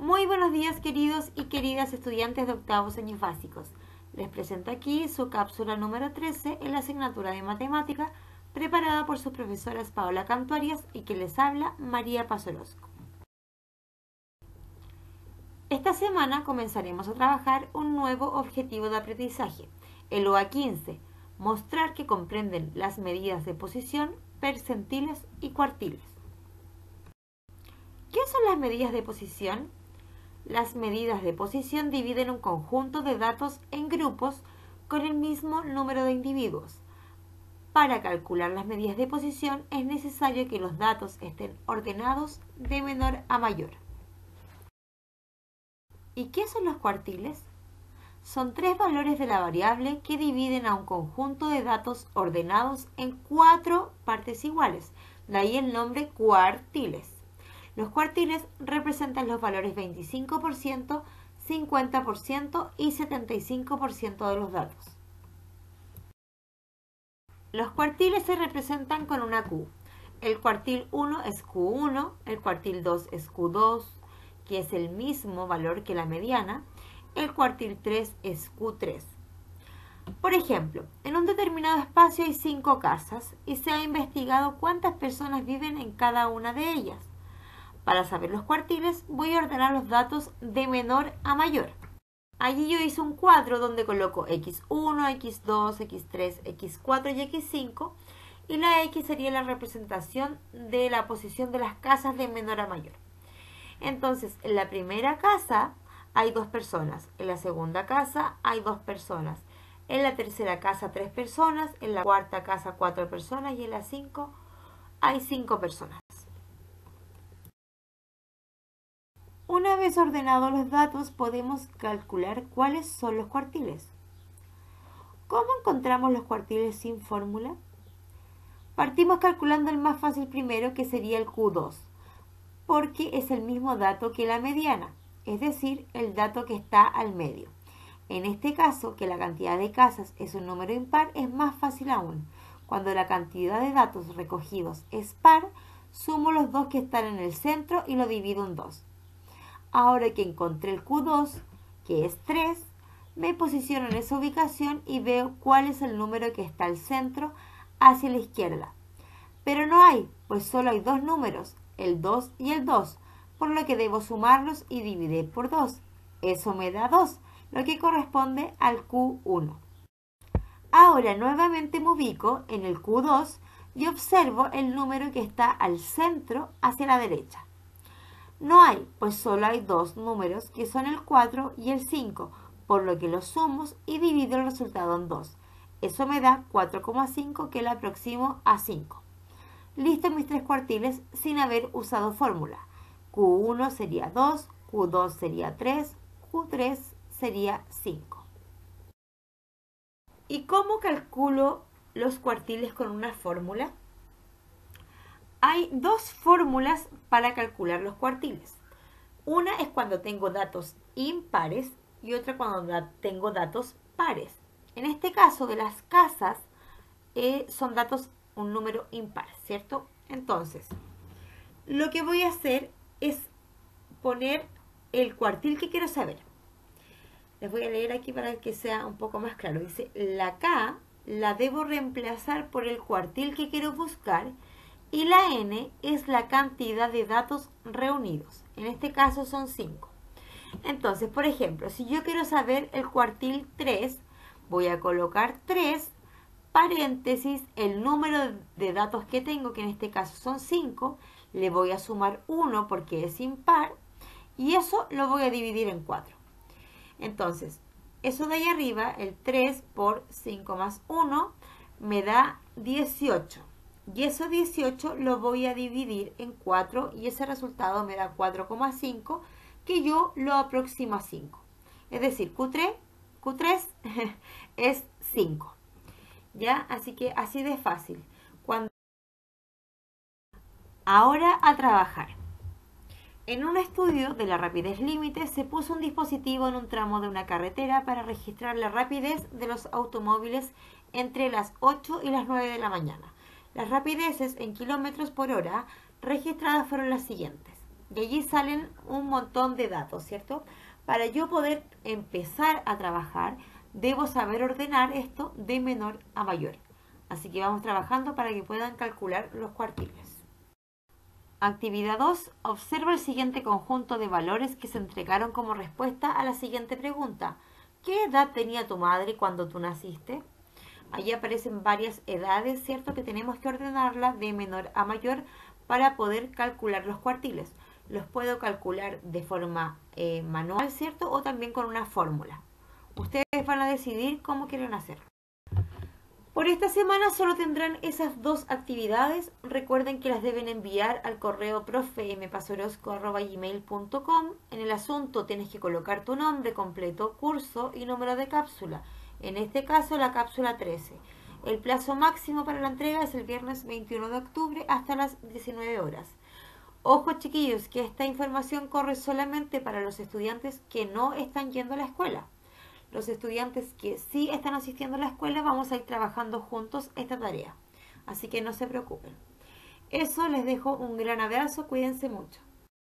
Muy buenos días, queridos y queridas estudiantes de octavos años básicos. Les presento aquí su cápsula número 13 en la asignatura de Matemática, preparada por sus profesoras Paola Cantuarias y que les habla María Pazorosco. Esta semana comenzaremos a trabajar un nuevo objetivo de aprendizaje, el OA15, mostrar que comprenden las medidas de posición, percentiles y cuartiles. ¿Qué son las medidas de posición? Las medidas de posición dividen un conjunto de datos en grupos con el mismo número de individuos. Para calcular las medidas de posición es necesario que los datos estén ordenados de menor a mayor. ¿Y qué son los cuartiles? Son 3 valores de la variable que dividen a un conjunto de datos ordenados en 4 partes iguales, de ahí el nombre cuartiles. Los cuartiles representan los valores 25%, 50% y 75% de los datos. Los cuartiles se representan con una Q. El cuartil 1 es Q1, el cuartil 2 es Q2, que es el mismo valor que la mediana. El cuartil 3 es Q3. Por ejemplo, en un determinado espacio hay 5 casas y se ha investigado cuántas personas viven en cada una de ellas. Para saber los cuartiles voy a ordenar los datos de menor a mayor. Allí yo hice un cuadro donde coloco X1, X2, X3, X4 y X5 y la X sería la representación de la posición de las casas de menor a mayor. Entonces, en la primera casa hay 2 personas, en la segunda casa hay 2 personas, en la tercera casa 3 personas, en la cuarta casa 4 personas y en la 5 hay 5 personas. Una vez ordenados los datos, podemos calcular cuáles son los cuartiles. ¿Cómo encontramos los cuartiles sin fórmula? Partimos calculando el más fácil primero, que sería el Q2, porque es el mismo dato que la mediana, es decir, el dato que está al medio. En este caso, que la cantidad de casas es un número impar, es más fácil aún. Cuando la cantidad de datos recogidos es par, sumo los 2 que están en el centro y lo divido en 2. Ahora que encontré el Q2, que es 3, me posiciono en esa ubicación y veo cuál es el número que está al centro hacia la izquierda. Pero no hay, pues solo hay 2 números, el 2 y el 2, por lo que debo sumarlos y dividir por 2. Eso me da 2, lo que corresponde al Q1. Ahora nuevamente me ubico en el Q2 y observo el número que está al centro hacia la derecha. No hay, pues solo hay 2 números que son el 4 y el 5, por lo que los sumo y divido el resultado en 2. Eso me da 4,5 que lo aproximo a 5. Listo mis 3 cuartiles sin haber usado fórmula. Q1 sería 2, Q2 sería 3, Q3 sería 5. ¿Y cómo calculo los cuartiles con una fórmula? Hay 2 fórmulas para calcular los cuartiles. Una es cuando tengo datos impares y otra cuando tengo datos pares. En este caso de las casas son datos un número impar, ¿cierto? Entonces, lo que voy a hacer es poner el cuartil que quiero saber. Les voy a leer aquí para que sea un poco más claro. Dice, la K la debo reemplazar por el cuartil que quiero buscar y la N es la cantidad de datos reunidos. En este caso son 5. Entonces, por ejemplo, si yo quiero saber el cuartil 3, voy a colocar 3, paréntesis, el número de datos que tengo, que en este caso son 5, le voy a sumar 1 porque es impar, y eso lo voy a dividir en 4. Entonces, eso de ahí arriba, el 3 por 5 más 1, me da 18. Y eso 18 lo voy a dividir en 4 y ese resultado me da 4,5 que yo lo aproximo a 5. Es decir, Q3 es 5. ¿Ya? Así que así de fácil. Ahora a trabajar. En un estudio de la rapidez límite se puso un dispositivo en un tramo de una carretera para registrar la rapidez de los automóviles entre las 8 y las 9 de la mañana. Las rapideces en kilómetros por hora registradas fueron las siguientes. Y allí salen un montón de datos, ¿cierto? Para yo poder empezar a trabajar, debo saber ordenar esto de menor a mayor. Así que vamos trabajando para que puedan calcular los cuartiles. Actividad 2. Observa el siguiente conjunto de valores que se entregaron como respuesta a la siguiente pregunta. ¿Qué edad tenía tu madre cuando tú naciste? Allí aparecen varias edades, ¿cierto? Que tenemos que ordenarla de menor a mayor para poder calcular los cuartiles. Los puedo calcular de forma manual, ¿cierto? O también con una fórmula. Ustedes van a decidir cómo quieren hacerlo. Por esta semana solo tendrán esas dos actividades. Recuerden que las deben enviar al correo profempasorosco@gmail.com. En el asunto tienes que colocar tu nombre completo, curso y número de cápsula. En este caso la cápsula 13. El plazo máximo para la entrega es el viernes 21 de octubre hasta las 19 horas. Ojo chiquillos, que esta información corre solamente para los estudiantes que no están yendo a la escuela. Los estudiantes que sí están asistiendo a la escuela vamos a ir trabajando juntos esta tarea. Así que no se preocupen. Eso, les dejo un gran abrazo, cuídense mucho.